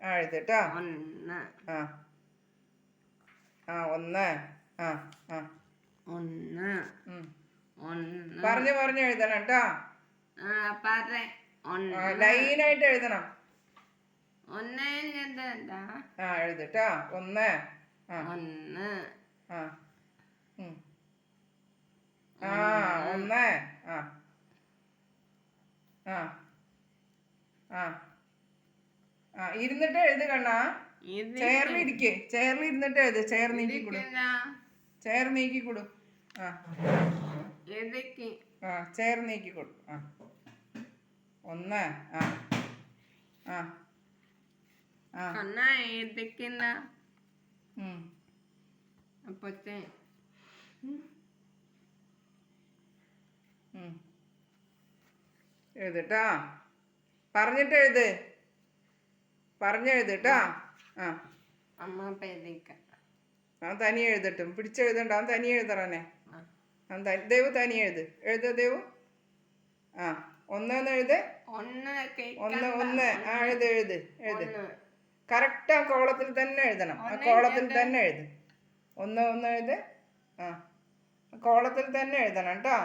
ആ എഴുതിട്ടോ. ഒന്ന്. ആ ആ ഒന്ന്. ആ ആ ഒന്ന്. ഒന്ന്. പറഞ്ഞു എഴുതണം കേട്ടോ. ലൈനായിട്ട് എഴുതണം. ഒന്ന് ആ എഴുതിട്ടോ. ഒന്ന്. ഒന്ന്. ആ ആ ഒന്ന്. ആ ആ ആ ആ ഇരുന്നിട്ട് എഴുതി കണ്ണാ. ചെയറിലിരിക്കെ. ചെയറിലിരുന്നിട്ട് എഴുതി. ചെയർ നീക്കിക്കൊടു. ചെയർ നീക്കിക്കൊടു. ആ ആ ചെയർ നീക്കിക്കൊടു. ആ ഒന്ന്. ആ ആ ആ അപ്പത്തെ എഴുതിട്ടാ. പറഞ്ഞിട്ട് എഴുത്. പറഞ്ഞെഴുതിട്ടാ. ആ അമ്മ പേരിക്ക അവൻ തനിയെ എഴുതട്ടും. പിടിച്ചെഴുതണ്ട. അവൻ തനിയെ എഴുതറനെ. അവൻ ദേവു തനിയെ എഴുത്. ദേവു. ആ ഒന്നെന്ന് എഴുത്. ഒന്ന്. ആ എഴുത്. കറക്റ്റ് ആ കോളത്തിൽ തന്നെ എഴുതണം. ആ കോളത്തിൽ തന്നെ എഴുത്. ഒന്ന് എഴുത്. ആ കോളത്തിൽ തന്നെ എഴുതണം കേട്ടോ.